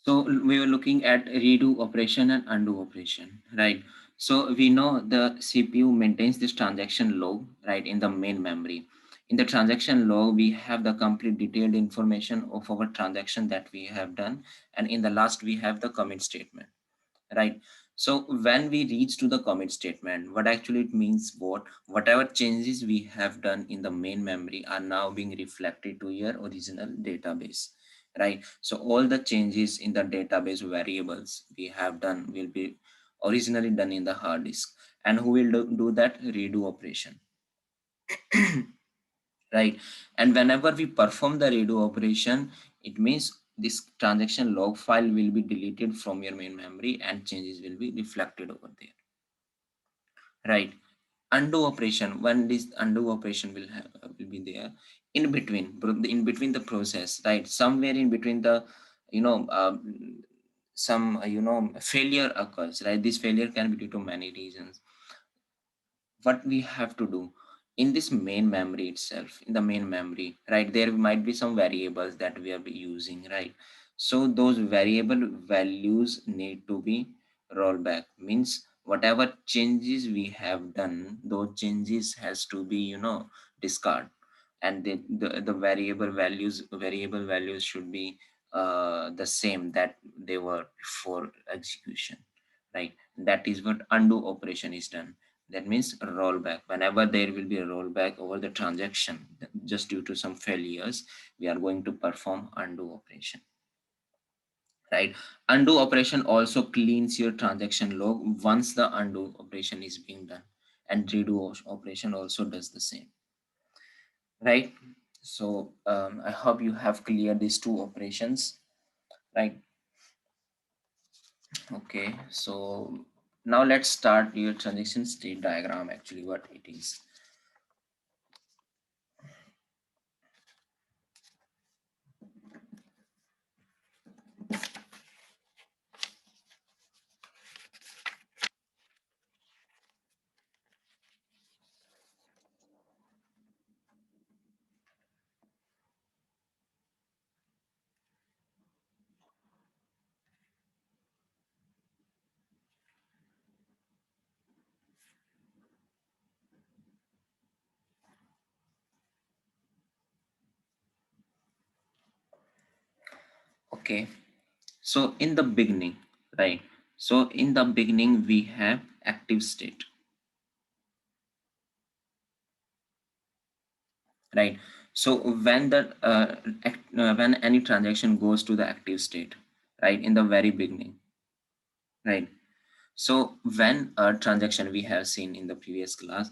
So we were looking at redo operation and undo operation, right? So we know the CPU maintains this transaction log, right, in the main memory. In the transaction log, we have the complete detailed information of our transaction that we have done. And in the last, we have the commit statement, right? So when we reach to the commit statement, what actually it means, whatever changes we have done in the main memory are now being reflected to your original database, right? So all the changes in the database variables we have done will be originally done in the hard disk. And who will do that redo operation? Right? And whenever we perform the redo operation, it means this transaction log file will be deleted from your main memory and changes will be reflected over there, right? Undo operation, when this undo operation will be there in between the process, right? Somewhere in between the, you know, some failure occurs, right? This failure can be due to many reasons. What we have to do in this main memory itself, in the main memory, right, there might be some variables that we are using, right? So those variable values need to be rolled back, means whatever changes we have done, those changes has to be, discard. And the variable values should be the same that they were before execution, right? That is what undo operation is done. That means a rollback. Whenever there will be a rollback over the transaction, just due to some failures, we are going to perform undo operation, right? Undo operation also cleans your transaction log once the undo operation is being done, and redo operation also does the same, right? So I hope you have cleared these two operations, right? Okay, so now let's start your transaction state diagram, actually what it is. Okay, so in the beginning, right? So in the beginning, we have active state, right? So when when any transaction goes to the active state, right, in the very beginning, right? So when a transaction, we have seen in the previous class,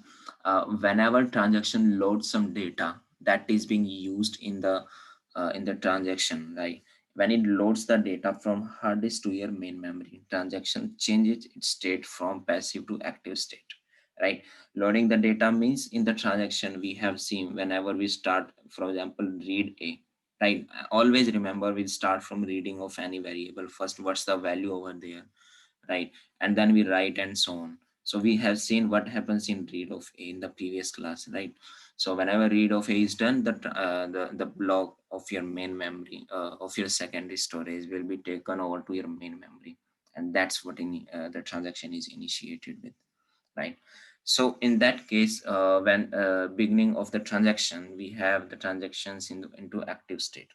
whenever transaction loads some data that is being used in the transaction, right? When it loads the data from hard disk to your main memory, transaction changes its state from passive to active state, right? Loading the data means in the transaction we have seen whenever we start, for example, read a, right? Always remember we start from reading of any variable first. What's the value over there, right? And then we write and so on. So we have seen what happens in read of a in the previous class, right? So whenever read of a is done, the block of your main memory of your secondary storage will be taken over to your main memory, and that's what the transaction is initiated with, right? So in that case, when beginning of the transaction, we have the transactions into active state.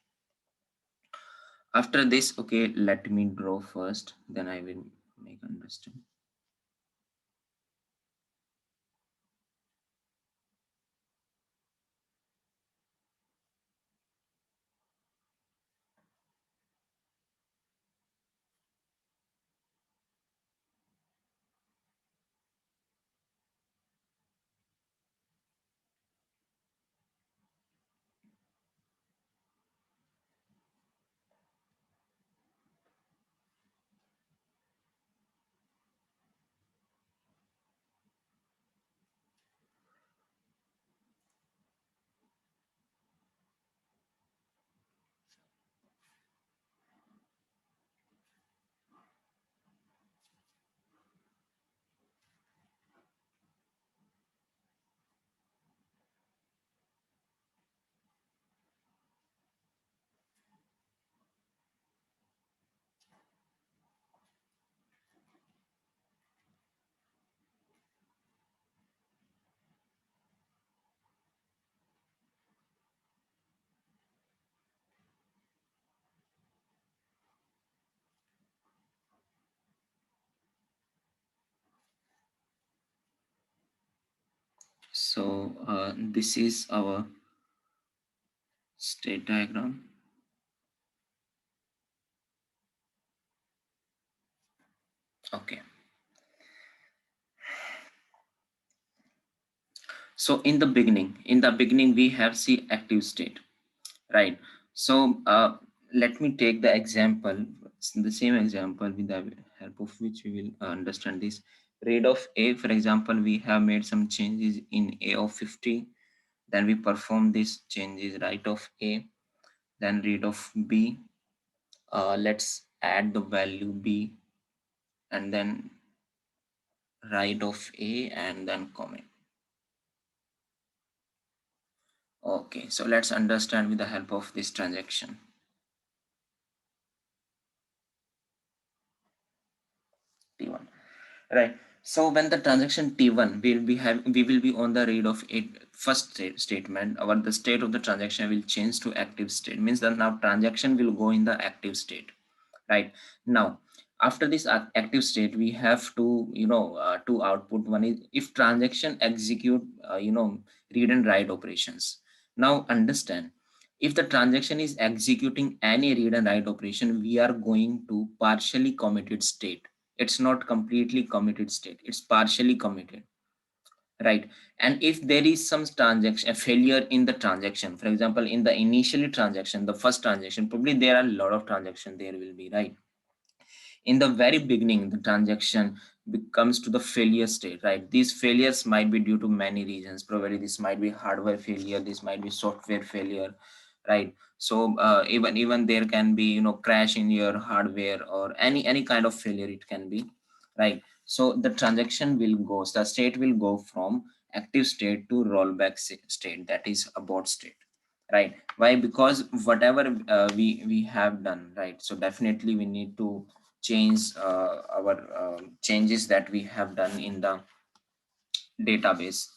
After this, okay, let me draw first, then I will make understand. So this is our state diagram. Okay. So in the beginning, we have the active state, right? So let me take the example, the same example with the help of which we will understand this. Rate of A, for example, we have made some changes in A of 50. Then we perform these changes, right of A, then read of B. Let's add the value B and then right of A and then comment. Okay, so let's understand with the help of this transaction. T1. Right. So when the transaction T1 we will be on the read of it first statement. Our the state of the transaction will change to active state. Means that now transaction will go in the active state. Right. Now after this active state, we have to to output. One is if transaction execute read and write operations. Now understand, if the transaction is executing any read and write operation, we are going to partially committed state. It's not completely committed state, it's partially committed, right? And if there is some transaction, a failure in the transaction, for example, in the initially transaction, the first transaction, probably there are a lot of transaction there will be, right? In the very beginning, the transaction comes to the failure state, right? These failures might be due to many reasons. Probably this might be hardware failure, this might be software failure, right? So even there can be crash in your hardware or any kind of failure it can be, right? So the transaction will go, the state will go from active state to rollback state, that is abort state, right? Why? Because whatever we have done, right? So definitely we need to change our changes that we have done in the database,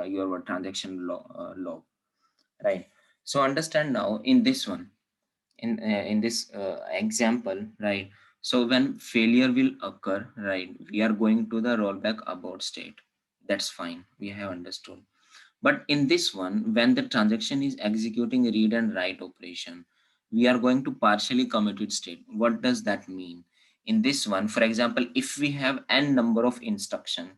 your transaction log, right? So understand now in this one, in this example, right? So when failure will occur, right, we are going to the rollback abort state. That's fine, we have understood. But in this one, when the transaction is executing read and write operation, we are going to partially committed state. What does that mean? In this one, for example, if we have n number of instruction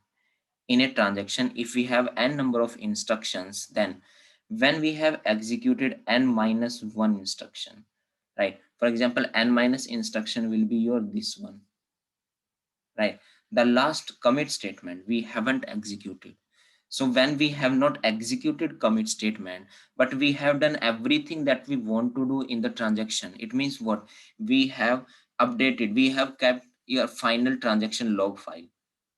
in a transaction, if we have n number of instructions, then when we have executed n minus one instruction, right? For example, n minus instruction will be your this one, right? The last commit statement we haven't executed. So when we have not executed commit statement, but we have done everything that we want to do in the transaction, it means what? We have updated, we have kept your final transaction log file,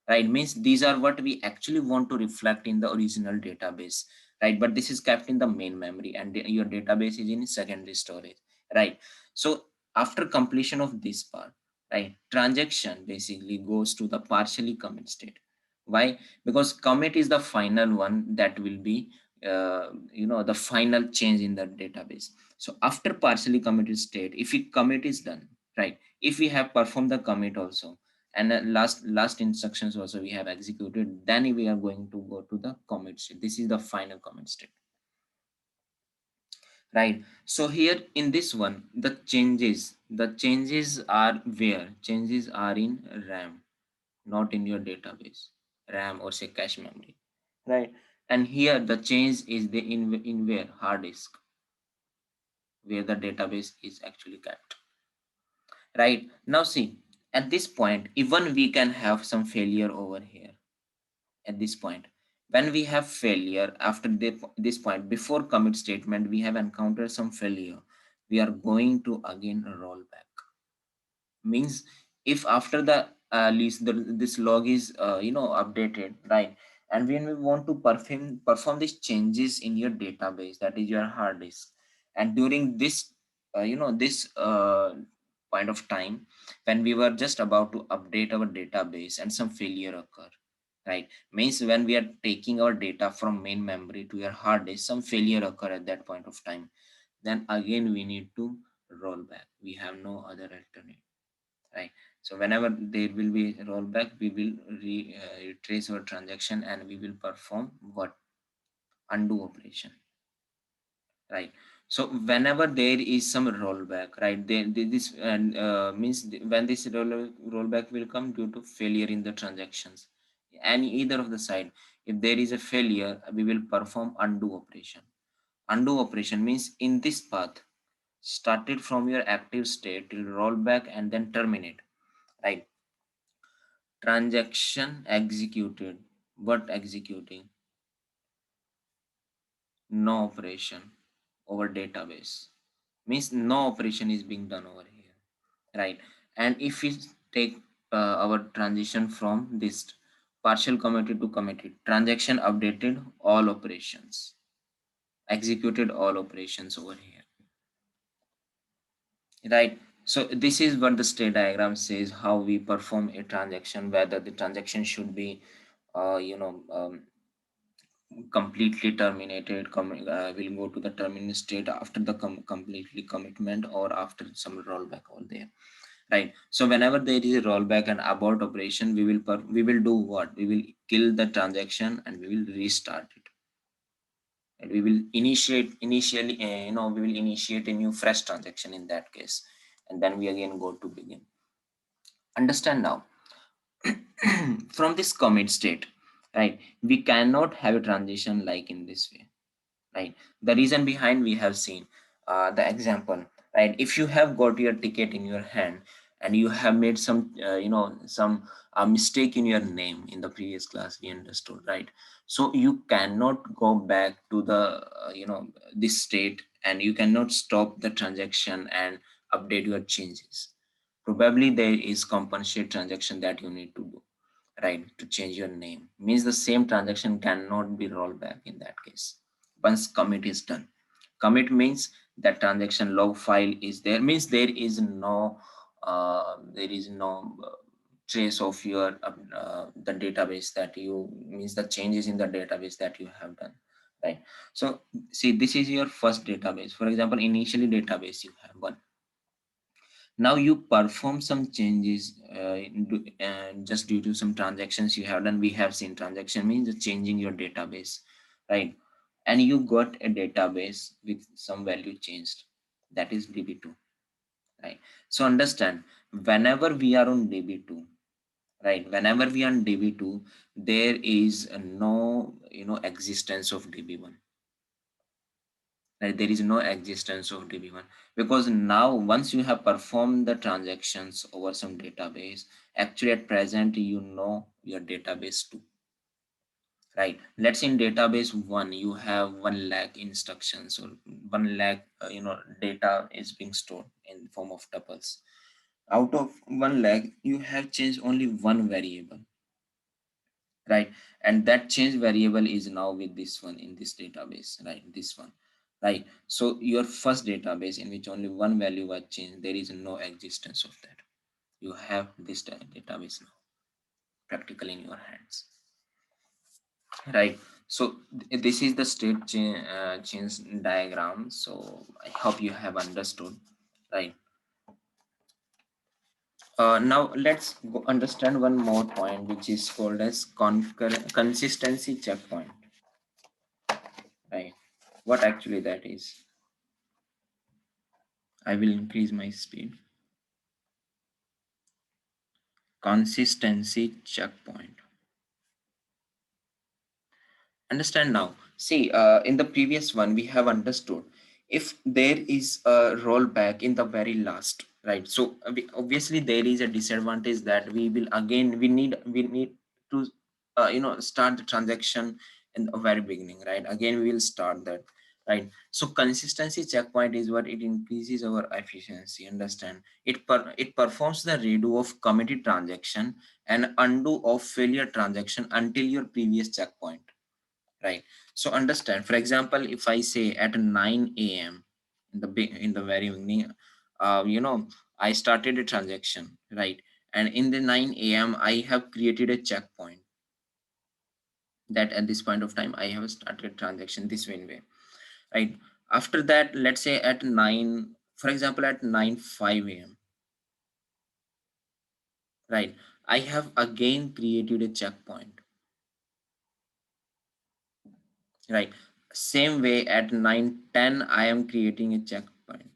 right? Means these are what we actually want to reflect in the original database, right? But this is kept in the main memory and your database is in secondary storage, right? So after completion of this part, right, transaction basically goes to the partially commit state. Why? Because commit is the final one that will be the final change in the database. So after partially committed state, if we commit is done, right, if we have performed the commit also, and last instructions also we have executed, then we are going to go to the commit state. This is the final commit state, right? So here in this one, the changes are where? Changes are in RAM, not in your database, RAM or say cache memory, right? And here the change is the in where? Hard disk, where the database is actually kept, right? Now see, at this point even we can have some failure over here. At this point, when we have failure after this point, before commit statement we have encountered some failure, we are going to again roll back. Means if after the list this log is updated, right, and when we want to perform these changes in your database, that is your hard disk, and during this this point of time when we were just about to update our database and some failure occur, right, means when we are taking our data from main memory to your hard disk, some failure occur at that point of time, then again we need to roll back. We have no other alternative, right? So whenever there will be a rollback, we will retrace our transaction and we will perform what? Undo operation, right? So whenever there is some rollback, right, this and means when this rollback will come due to failure in the transactions, any either of the side. If there is a failure, we will perform undo operation. Undo operation means in this path, started from your active state till rollback and then terminate, right? Transaction executed, what executing? No operation over database, means no operation is being done over here, right? And if we take our transition from this partial committed to committed, transaction updated all operations, executed all operations over here, right? So this is what the state diagram says, how we perform a transaction, whether the transaction should be completely terminated, will go to the terminal state after the completely commitment or after some rollback over there, right? So whenever there is a rollback and abort operation, we will do what? We will kill the transaction and we will restart it, and we will we will initiate a new fresh transaction in that case, and then we again go to begin. Understand now? From this commit state, right, we cannot have a transition like in this way, right? The reason behind we have seen the example, right? If you have got your ticket in your hand and you have made some some mistake in your name in the previous class, we understood, right? So you cannot go back to the this state, and you cannot stop the transaction and update your changes. Probably there is compensate transaction that you need to do, right, to change your name. Means the same transaction cannot be rolled back in that case once commit is done. Commit means that transaction log file is there, means there is no trace of your the database that you, means the changes in the database that you have done, right? So see, this is your first database. For example, initially database you have one. Now you perform some changes just due to some transactions you have done. We have seen transaction means changing your database, right? And you got a database with some value changed, that is db2, right? So understand, whenever we are on db2, right, whenever we are on db2, there is no existence of db1, right? There is no existence of db1, because now once you have performed the transactions over some database, actually at present your database 2, right? Let's in database 1 you have 1 lakh instructions, or 1 lakh data is being stored in form of tuples. Out of 1 lakh you have changed only one variable, right? And that change variable is now with this one in this database, right? This one, right? So your first database in which only one value was changed, there is no existence of that. You have this database now practically in your hands, right? So this is the state change diagram. So I hope you have understood, right? Now let's go understand one more point, which is called as consistency checkpoint, right? What actually that is? I will increase my speed. Consistency checkpoint. Understand now. See, in the previous one, we have understood if there is a rollback in the very last, right? So obviously there is a disadvantage that we need to, start the transaction in the very beginning, right? Again, we will start that, right? So consistency checkpoint is what it increases our efficiency. Understand? It performs the redo of committed transaction and undo of failure transaction until your previous checkpoint, right? So understand, for example, if I say at 9 a.m. In the very beginning, I started a transaction, right? And in the 9 a.m. I have created a checkpoint that at this point of time I have started transaction this way, right? After that, let's say at 9, for example, at 9:05 a.m., right? I have again created a checkpoint, right? Same way at 9:10 I am creating a checkpoint,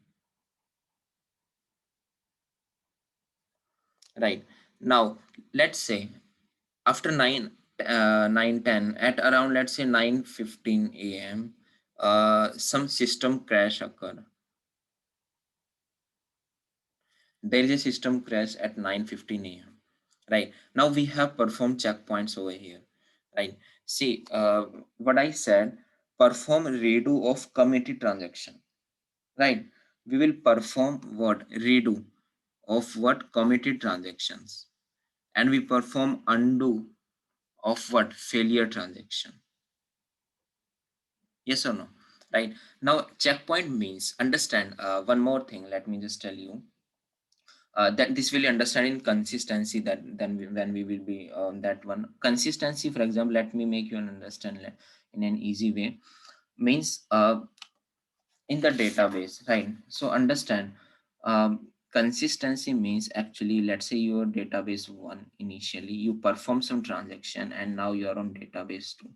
right? Now let's say after 9:10 at around, let's say 9:15 a.m. Some system crash occur. There is a system crash at 9:15 a.m. Right now we have performed checkpoints over here, right? See, what I said, perform redo of committed transaction, right? We will perform what? Redo of what? Committed transactions, and we perform undo of what? Failure transaction. Yes or no? Right. Now checkpoint means, understand one more thing, let me just tell you, that this will understand in consistency, that then when we will be that one consistency. For example, let me make you understand in an easy way. Means in the database, right? So understand, consistency means, actually, let's say your database one, initially you perform some transaction and now you are on database two.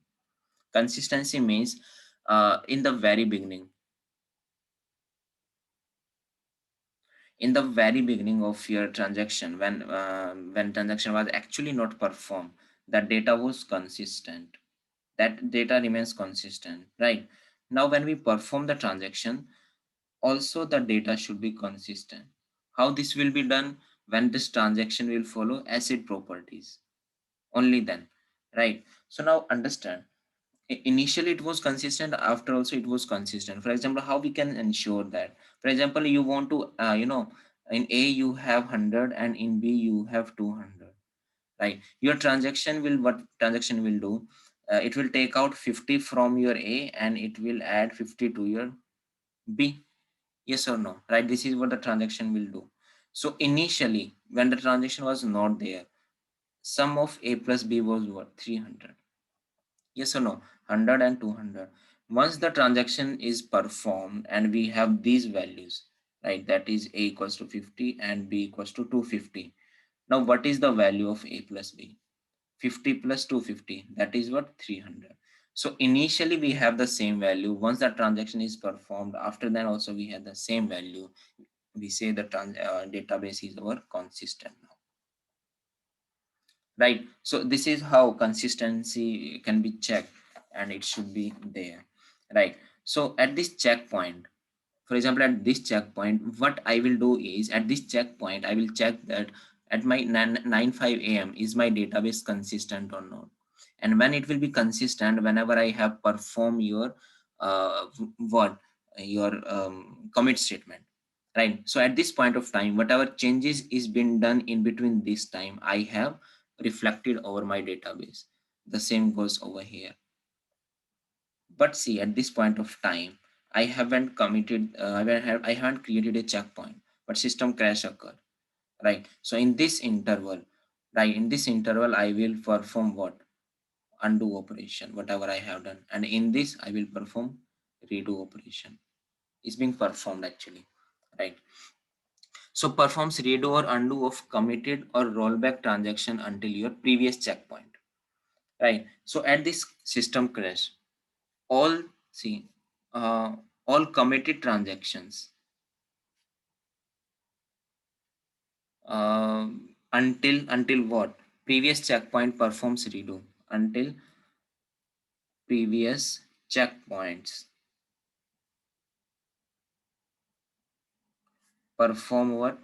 Consistency means in the very beginning, of your transaction, when transaction was actually not performed, that data was consistent, that data remains consistent, right? Now when we perform the transaction, also the data should be consistent. How this will be done? When this transaction will follow ACID properties, only then, right? So now understand, initially it was consistent, after also it was consistent. For example, how we can ensure that? For example, you want to in A you have 100 and in B you have 200, right? Your transaction will, what transaction will do, it will take out 50 from your A and it will add 50 to your B. Yes or no? Right, this is what the transaction will do. So initially when the transaction was not there, sum of A plus B was what? 300. Yes or no? 100 and 200. Once the transaction is performed and we have these values, right? That is A equals to 50 and B equals to 250. Now what is the value of A plus B? 50 plus 250, that is what? 300. So initially we have the same value. Once the transaction is performed, after that also we have the same value. We say the database is our consistent now, right? So this is how consistency can be checked, and it should be there, right? So at this checkpoint, for example, at this checkpoint, what I will do is, at this checkpoint I will check that at my 9:05 a.m. is my database consistent or not. And when it will be consistent, whenever I have performed your what your commit statement, right? So at this point of time, whatever changes is been done in between this time, I have reflected over my database. The same goes over here. But see, at this point of time, I haven't committed, I haven't created a checkpoint, but system crash occurred, right? So in this interval, right, in this interval, I will perform what? Undo operation, whatever I have done. And in this, I will perform redo operation. It's being performed actually, right? So performs redo or undo of committed or rollback transaction until your previous checkpoint, right? So at this system crash, all see uh, all committed transactions until what? Previous checkpoint performs redo, until previous checkpoints perform what?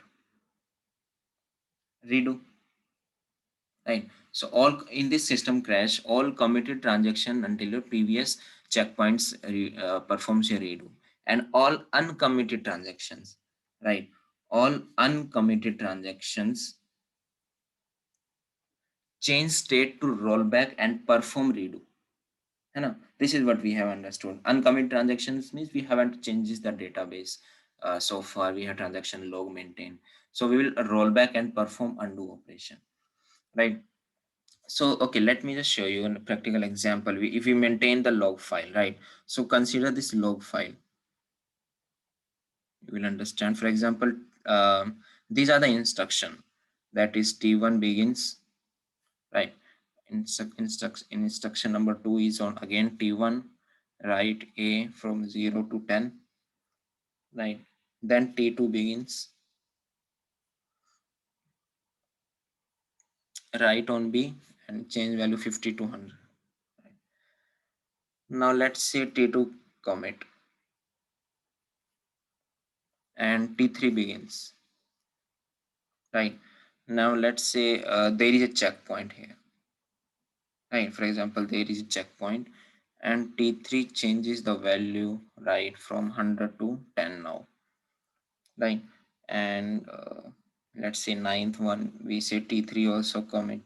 Redo, right? So all in this system crash, all committed transaction until your previous checkpoints performs a redo, and all uncommitted transactions, right? All uncommitted transactions change state to rollback and perform redo. है ना? This is what we have understood. Uncommitted transactions means we haven't changed the database. So far we have transaction log maintained. So we will roll back and perform undo operation, right? So okay, let me just show you a practical example. If we maintain the log file, right? So consider this log file. You will understand. For example, these are the instruction. that is T1 begins, right? Instruction number 2 is on again T1, write A from 0 to 10, right? Then T2 begins, write on B and change value 50 to 100. Now let's say T2 commit and T3 begins, right? Now let's say there is a checkpoint here, right? For example, there is a checkpoint and T3 changes the value, right, from 100 to 10 now, right? And let's say ninth one, we say T3 also commit.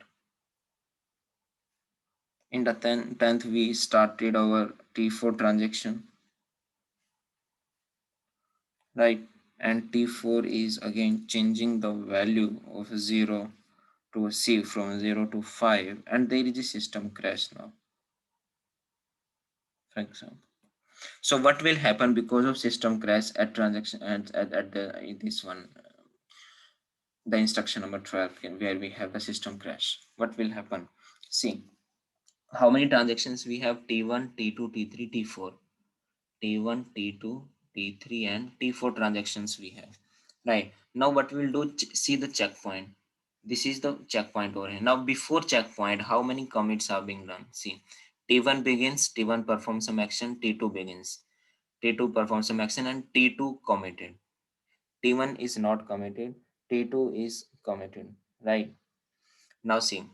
In the 10th, we started our T4 transaction, right? And T4 is again changing the value of 0 to a C from 0 to 5, and there is a system crash now, for example. So what will happen because of system crash at transaction at the this one, the instruction number 12, where we have the system crash? What will happen? See, how many transactions we have? T1, T2, T3, T4. T1, T2, T3, and T4 transactions we have. Right. Now what we'll do, see the checkpoint. This is the checkpoint over here. Now before checkpoint, how many commits are being done? See, T1 begins, T1 performs some action, T2 begins, T2 performs some action, and T2 committed. T1 is not committed, T2 is committed. Right. Now see,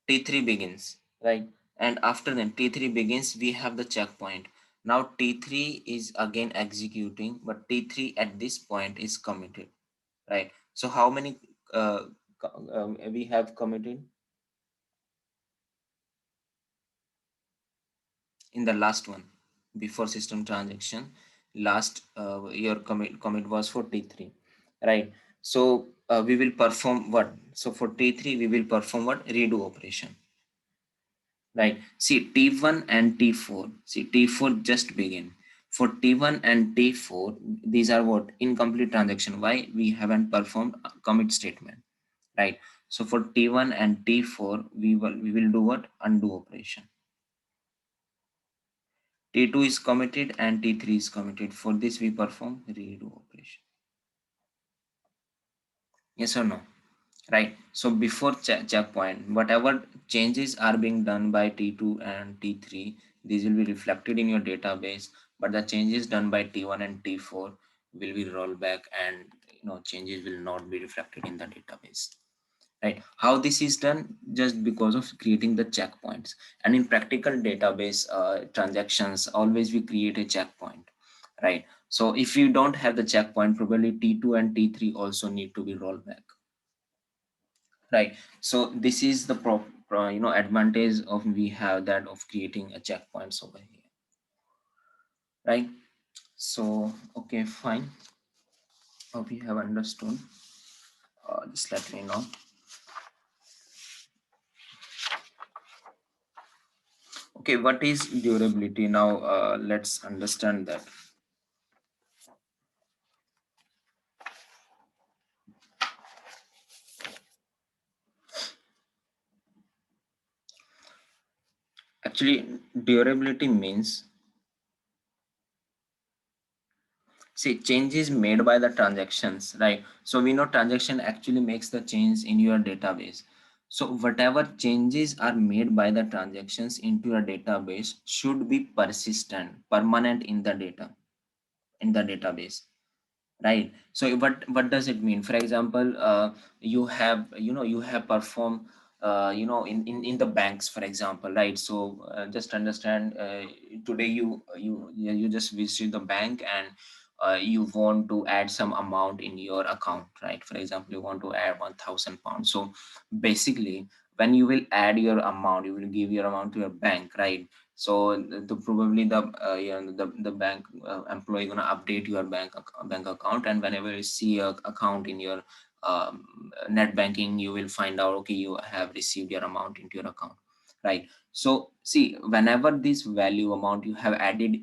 T3 begins, right? And after then T3 begins, we have the checkpoint. Now T3 is again executing, but T3 at this point is committed, right? So how many we have committed in the last one before system transaction? Last your commit was for T3, right? So we will perform what? So for T3 we will perform what? Redo operation. Right. See T1 and T4. See T4 just begin. For T1 and T4, these are what? Incomplete transaction. Why? We haven't performed a commit statement. Right. So for T1 and T4, we will do what? Undo operation. T2 is committed and T3 is committed. For this we perform redo operation. Yes or no? Right. So before checkpoint, whatever changes are being done by T2 and T3, these will be reflected in your database, but the changes done by T1 and T4 will be rolled back, and changes will not be reflected in the database. Right. How this is done? Just because of creating the checkpoints. And in practical database transactions, always we create a checkpoint. Right. So if you don't have the checkpoint, probably T2 and T3 also need to be rolled back. Right. So this is the advantage of we have that of creating a checkpoints over here. Right. So okay, fine. Hope you have understood. Just let me know. Okay, what is durability now? Let's understand that. Actually, durability means, see, changes made by the transactions, right? So we know transaction actually makes the change in your database. So whatever changes are made by the transactions into your database should be persistent, permanent in the database, right? So what does it mean? For example, you have performed in the banks, for example, right? So just understand, today you just visit the bank and you want to add some amount in your account, right? For example, you want to add 1,000 pounds. So basically, when you will add your amount, you will give your amount to your bank, right? So probably the bank employee gonna update your bank account, and whenever you see a account in your net banking, you will find out, okay, you have received your amount into your account, right? So see, whenever this value amount you have added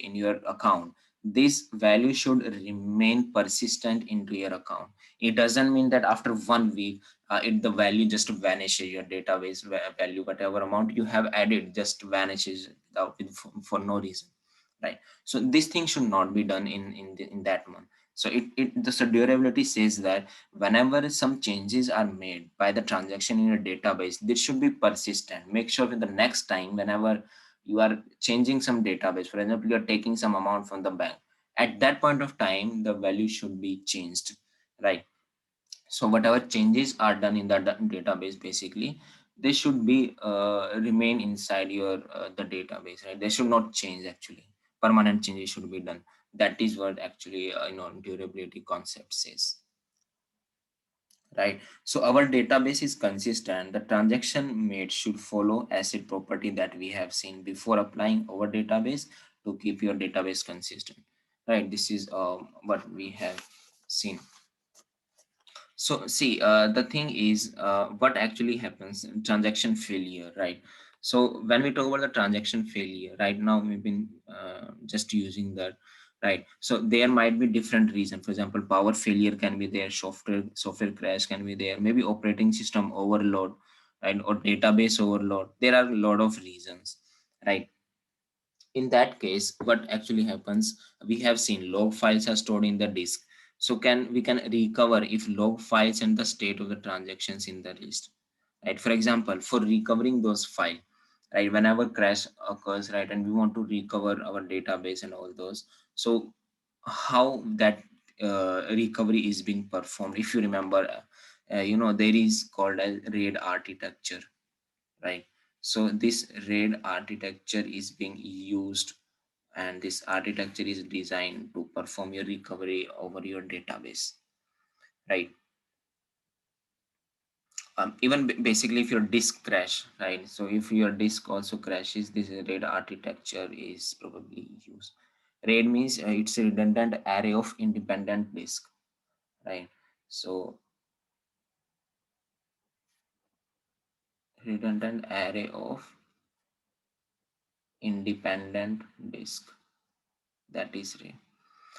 in your account, this value should remain persistent into your account. It doesn't mean that after 1 week, the value just vanishes, your database value, whatever amount you have added just vanishes for no reason, right? So this thing should not be done in that month. So the durability says that whenever some changes are made by the transaction in your database, this should be persistent. Make sure that the next time whenever you are changing some database, for example, you are taking some amount from the bank, at that point of time the value should be changed, right? So whatever changes are done in the database, basically they should be remain inside your the database, right? They should not change. Actually, permanent changes should be done. That is what actually durability concept says, right? So our database is consistent. The transaction made should follow asset property that we have seen before applying our database to keep your database consistent, right? This is what we have seen. So see, the thing is, what actually happens in transaction failure, right? So when we talk about the transaction failure, right now we've been just using that, right? So there might be different reasons. For example, power failure can be there, software crash can be there, maybe operating system overload, right, or database overload. There are a lot of reasons, right? In that case, what actually happens, we have seen log files are stored in the disk. So we can recover if log files and the state of the transactions in the list, right? For example, for recovering those files, right, whenever crash occurs, right, and we want to recover our database and all those, so how that recovery is being performed, if you remember, there is called as RAID architecture, right? So this RAID architecture is being used, and this architecture is designed to perform your recovery over your database, right? Even basically if your disk crash, right? So if your disk also crashes, this RAID architecture is probably used. RAID means it's a redundant array of independent disk, right? So redundant array of independent disk, that is RAID.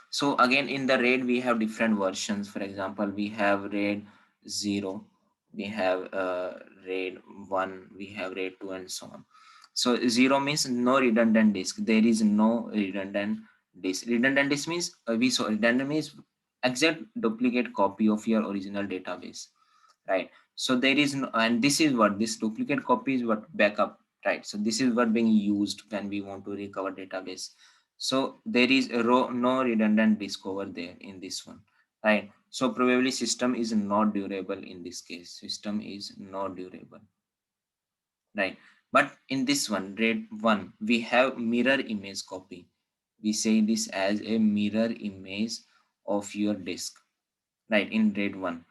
So again, in the RAID, we have different versions. For example, we have RAID 0, we have RAID 1, we have RAID 2, and so on. So 0 means no redundant disk. There is no redundant disk. Redundant disk means redundant means exact duplicate copy of your original database, right? So there is no, and this is what this duplicate copy is what backup, right? So this is what being used when we want to recover database. So there is no redundant disk over there in this one, right? So probably system is not durable in this case. System is not durable, right? But in this one, RAID 1, we have mirror image copy. We say this as a mirror image of your disk, right? In RAID 1,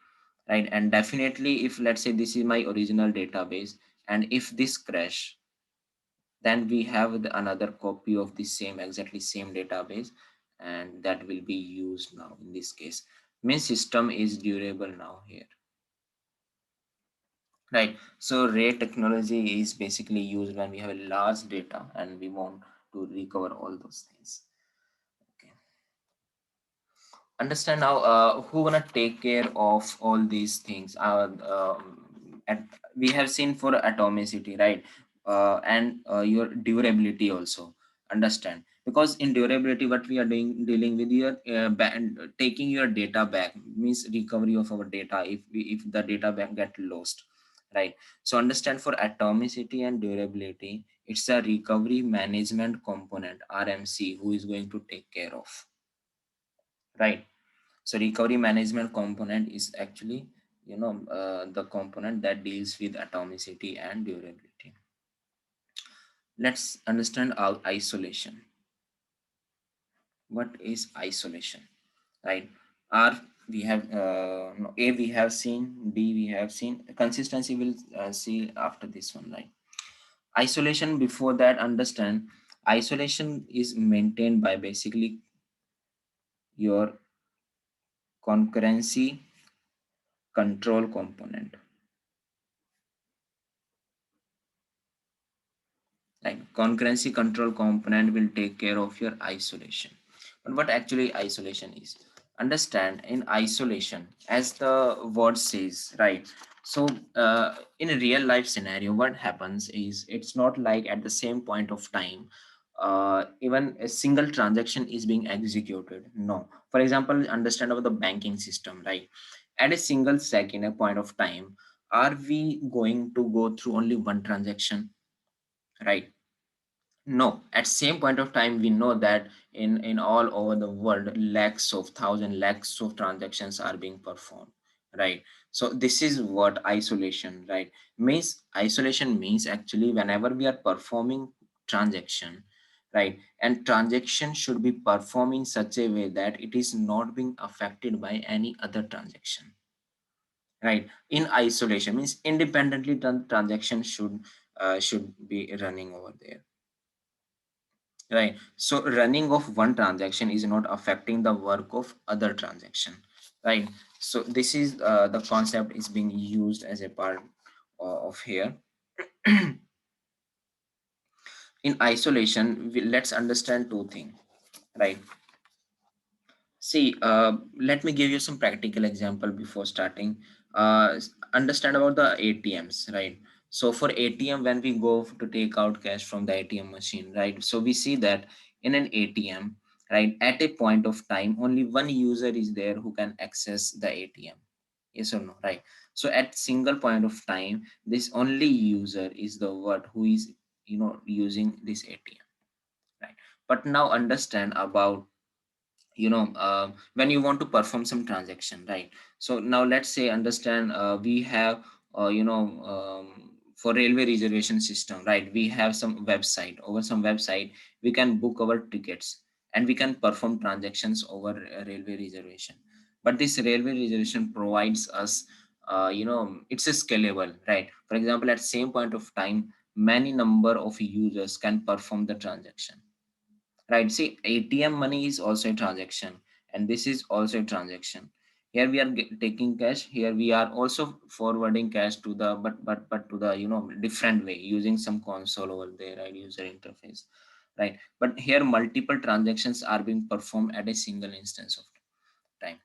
right? And definitely, if let's say this is my original database, and if this crash, then we have another copy of the same exactly same database, and that will be used now in this case. Means system is durable now here, right? So RAID technology is basically used when we have a large data and we want to recover all those things. Okay. Understand now, who gonna take care of all these things, and we have seen for atomicity, right? And your durability also, understand, because in durability what we are doing dealing with your taking your data back means recovery of our data if the data back get lost, right? So understand, for atomicity and durability, it's a recovery management component, RMC, who is going to take care of, right? So recovery management component is actually, the component that deals with atomicity and durability. Let's understand our isolation. What is isolation, right? R, we have no, A we have seen, D we have seen. Consistency will see after this one, right? Isolation, before that, understand isolation is maintained by basically your concurrency control component. Like concurrency control component will take care of your isolation. what actually isolation is. Understand, in isolation, as the word says, right? So in a real life scenario, what happens is it's not like at the same point of time even a single transaction is being executed. No. For example, understand about the banking system, right? At a single second, a point of time, are we going to go through only one transaction, right? No, at same point of time, we know that in all over the world, lakhs of thousand lakhs of transactions are being performed, right? So this is what isolation, right? Means isolation means actually whenever we are performing transaction, right? And transaction should be performed in such a way that it is not being affected by any other transaction, right? In isolation means independently transaction should be running over there. Right. So running of one transaction is not affecting the work of other transaction. Right. So this is the concept is being used as a part of here. In isolation, let's understand two things. Right. See, let me give you some practical example before starting. Understand about the ATMs, right? So for ATM, when we go to take out cash from the ATM machine, right? So we see that in an ATM, right, at a point of time, only one user is there who can access the ATM. Yes or no, right? So at single point of time, this only user is the one who is, using this ATM, right? But now understand about when you want to perform some transaction, right? So now let's say understand we have for railway reservation system, right? We have some website, over some website we can book our tickets and we can perform transactions over a railway reservation. But this railway reservation provides us it's a scalable, right? For example, at same point of time, many number of users can perform the transaction, right? See, ATM money is also a transaction, and this is also a transaction. Here we are taking cash, here we are also forwarding cash to the, but to the different way, using some console over there, right? User interface, right? But here multiple transactions are being performed at a single instance of time,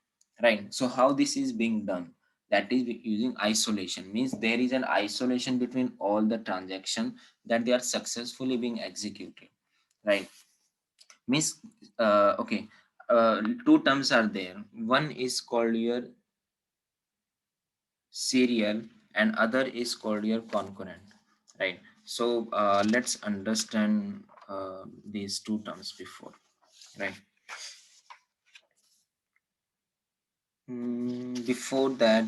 right? So how this is being done, that is using isolation, means there is an isolation between all the transaction that they are successfully being executed, right? Means okay, two terms are there. One is called your serial and other is called your concurrent, right? So let's understand these two terms before, right? Before that,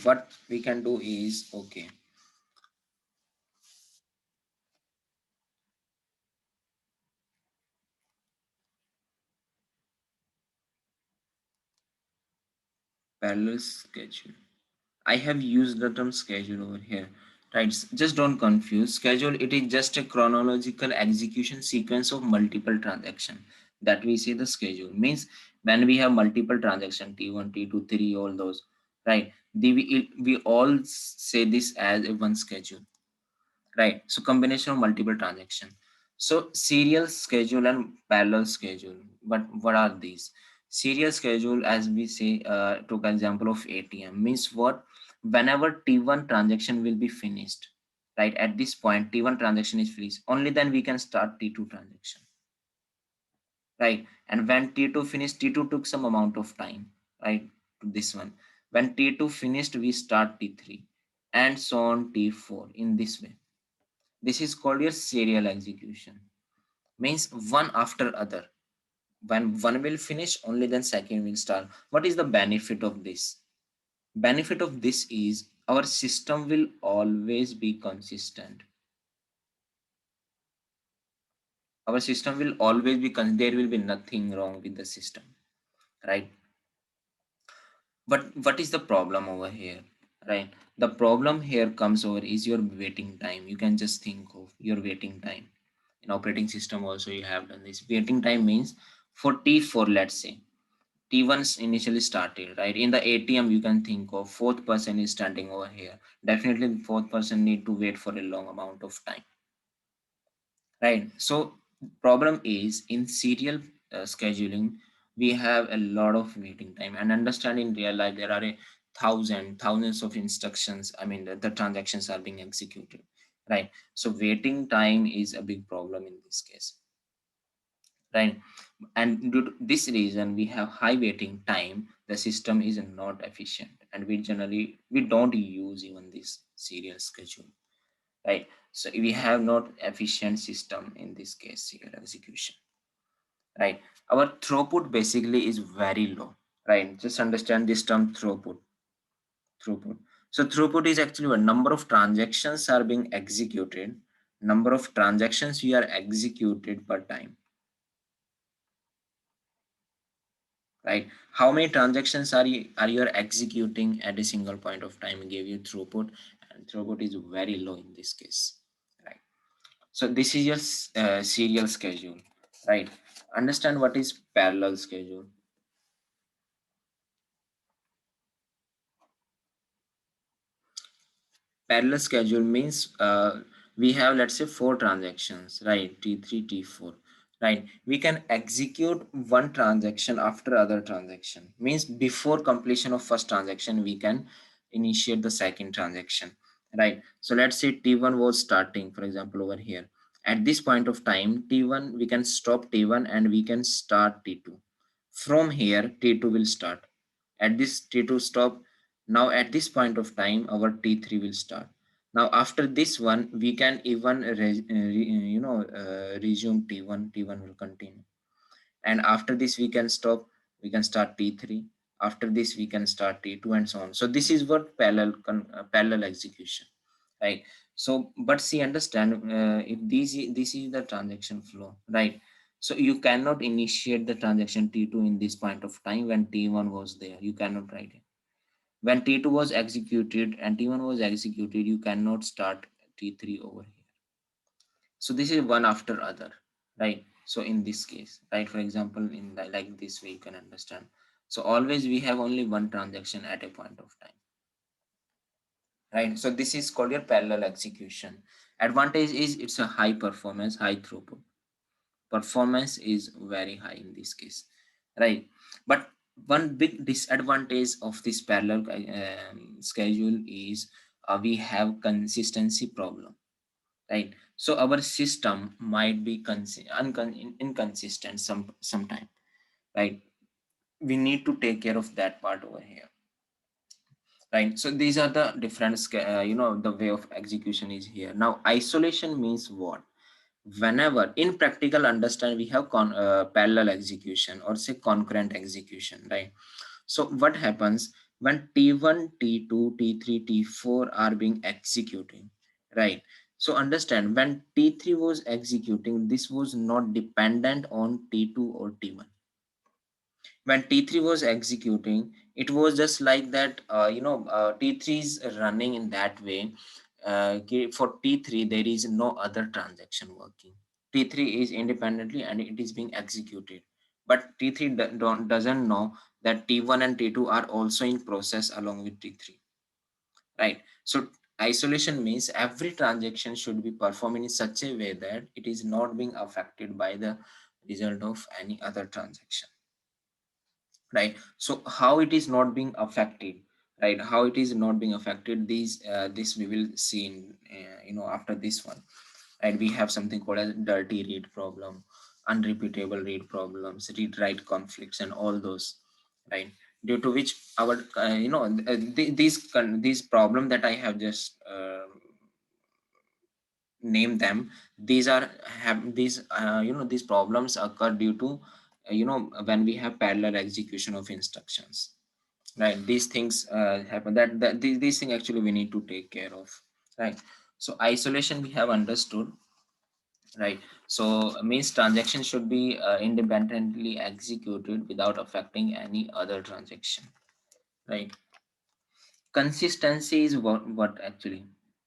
what we can do is, okay, parallel schedule. I have used the term schedule over here. Right. Just don't confuse. Schedule, it is just a chronological execution sequence of multiple transaction. That we say the schedule. Means when we have multiple transaction, T1, T2, 3, all those. Right. We all say this as a one schedule. Right. So combination of multiple transaction. So serial schedule and parallel schedule. But what are these? Serial schedule, as we say, took example of ATM, means what? Whenever T1 transaction will be finished, right? At this point, T1 transaction is finished. Only then we can start T2 transaction, right? And when T2 finished, T2 took some amount of time, right? To this one. When T2 finished, we start T3 and so on T4 in this way. This is called your serial execution. Means one after other. When one will finish, only then second will start. What is the benefit of this? Benefit of this is our system will always be consistent. Our system will always be there will be nothing wrong with the system, right? But what is the problem over here, right? The problem here comes over is your waiting time. You can just think of your waiting time. In operating system also you have done this. Waiting time means for T4, let's say T1 initially started, right? In the ATM, you can think of fourth person is standing over here. Definitely, the fourth person need to wait for a long amount of time, right? So, problem is in serial. scheduling, we have a lot of waiting time. And understand, in real life there are a thousands of instructions, I mean the transactions are being executed, right? So waiting time is a big problem in this case, right? And due to this reason, we have high waiting time, the system is not efficient, and we don't use even this serial schedule, right? So we have not efficient system in this case, serial execution, right? Our throughput basically is very low, right? Just understand this term throughput. So throughput is actually a number of transactions are being executed, number of transactions we are executed per time, right? How many transactions are you executing at a single point of time give you throughput, and throughput is very low in this case, right? So this is your serial schedule, right? Understand what is parallel schedule. Parallel schedule means we have, let's say, four transactions, right? T3, T4, right? We can execute one transaction after other transaction, means before completion of first transaction we can initiate the second transaction, right? So let's say T1 was starting, for example, over here. At this point of time, T1, we can stop T1 and we can start T2. From here T2 will start. At this T2 stop, now at this point of time our T3 will start. Now after this one we can even resume T1. T1 will continue, and after this we can stop, we can start T3. After this we can start T2 and so on. So this is what parallel execution, right? So but see, understand, if this is the transaction flow, right? So you cannot initiate the transaction T2 in this point of time when T1 was there, you cannot write it. When T2 was executed and T1 was executed, you cannot start T3 over here. So this is one after other, right? So in this case, right, for example, in like this way you can understand. So always we have only one transaction at a point of time, right? So this is called your parallel execution. Advantage is it's a high performance, high throughput. Performance is very high in this case, right? But one big disadvantage of this parallel schedule is we have consistency problem, right? So our system might be inconsistent sometime, right? We need to take care of that part over here, right? So these are the different the way of execution is here. Now isolation means what? Whenever in practical understand, we have parallel execution or say concurrent execution, right? So what happens when T1, T2, T3, T4 are being executing, right? So understand, when T3 was executing, this was not dependent on T2 or T1. When T3 was executing, it was just like that, T3 is running in that way. For T3, there is no other transaction working. T3 is independently and it is being executed. But T3 doesn't know that T1 and T2 are also in process along with T3, right? So isolation means every transaction should be performed in such a way that it is not being affected by the result of any other transaction, right? So how it is not being affected, right? How it is not being affected, these this we will see in after this one, right? We have something called as dirty read problem, unrepeatable read problems, read write conflicts, and all those, right? Due to which our these problem that I have just name them, these are have these these problems occur due to when we have parallel execution of instructions, right? These things happen, that these things actually we need to take care of, right? So isolation we have understood, right? So means transaction should be independently executed without affecting any other transaction, right? Consistency is what actually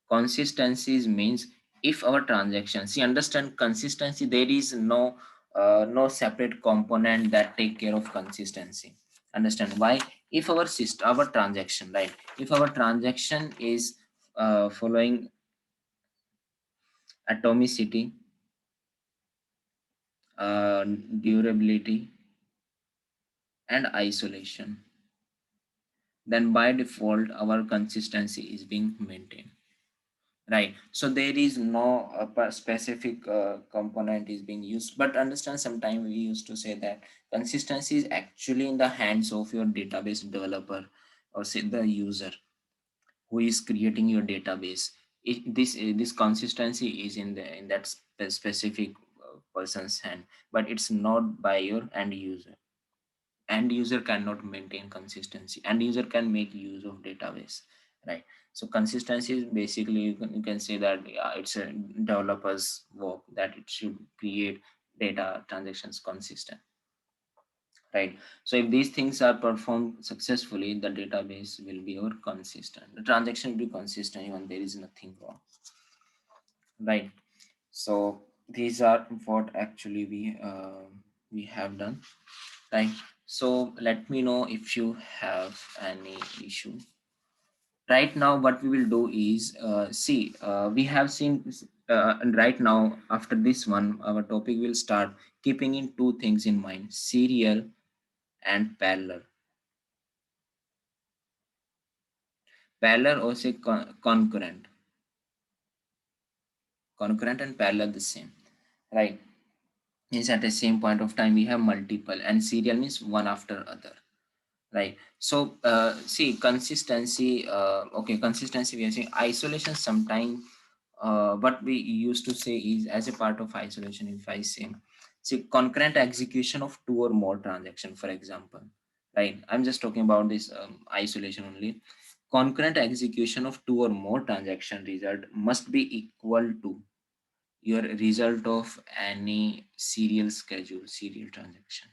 consistencies means, if our transaction, see, understand consistency, there is no separate component that take care of consistency. Understand why? If our system, our transaction, right, if our transaction is following atomicity, durability, and isolation, then by default our consistency is being maintained, right? So there is no specific component is being used, but understand sometimes we used to say that consistency is actually in the hands of your database developer, or say the user who is creating your database. This consistency is in the in that specific person's hand, but it's not by your end user. End user cannot maintain consistency. End user can make use of database, right? So consistency is basically, you can say that, yeah, it's a developer's work, that it should create data transactions consistent, right? So if these things are performed successfully, the database will be or consistent, the transaction will be consistent even there is nothing wrong, right? So these are what actually we have done, right? So let me know if you have any issue. Right now what we will do is, see, we have seen and right now after this one our topic will start keeping in two things in mind: serial and parallel. Parallel or say concurrent and parallel the same, right? Means at the same point of time we have multiple, and serial means one after other, right? So see, consistency, okay, consistency we are saying. Isolation sometime, what we used to say is, as a part of isolation, if I say, see, concurrent execution of two or more transaction, for example, right? I'm just talking about this isolation only. Concurrent execution of two or more transaction result must be equal to your result of any serial transaction,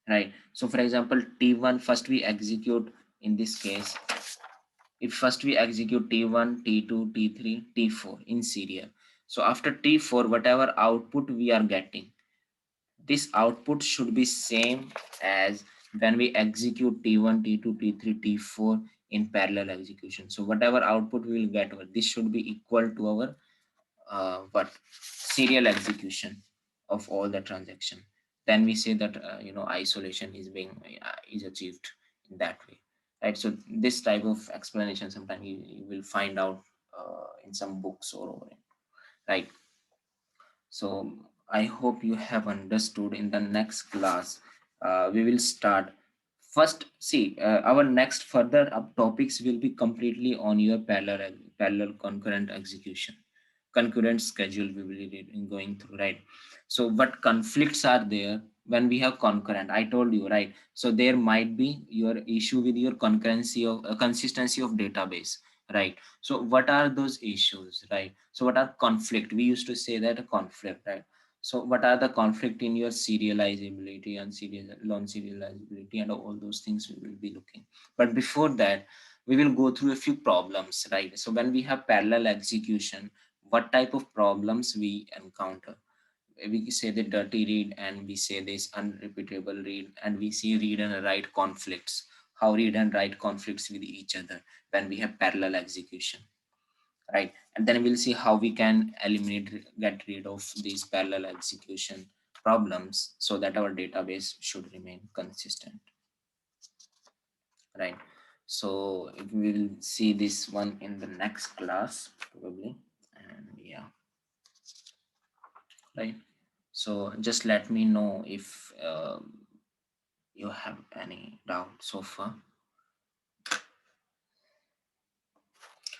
right? So for example, T1 first we execute, in this case, if first we execute T1, T2, T3, T4 in serial. So after T4, whatever output we are getting, this output should be same as when we execute T1, T2, T3, T4 in parallel execution. So whatever output we will get, this should be equal to our what serial execution of all the transaction. Then we say that isolation is being is achieved in that way, right? So this type of explanation sometimes you will find out in some books or over, right? So I hope you have understood. In the next class we will start first, see, our next further up topics will be completely on your parallel concurrent execution, concurrent schedule we will be going through, right? So what conflicts are there when we have concurrent, I told you, right? So there might be your issue with your concurrency of consistency of database, right? So what are those issues, right? So what are conflict, we used to say that a conflict, right? So what are the conflict in your serializability and non-serializability and all those things we will be looking. But before that, we will go through a few problems, right? So when we have parallel execution, what type of problems we encounter? We say the dirty read, and we say this unrepeatable read, and we see read and write conflicts. How read and write conflicts with each other when we have parallel execution, right? And then we'll see how we can get rid of these parallel execution problems so that our database should remain consistent, right? So we will see this one in the next class probably, and yeah, right? So just let me know if you have any doubt so far.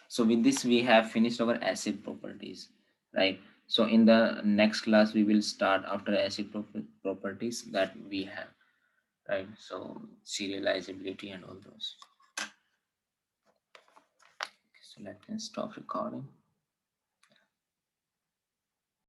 So with this we have finished our acid properties, right? So in the next class we will start after acid properties that we have, right? So serializability and all those. So let me stop recording.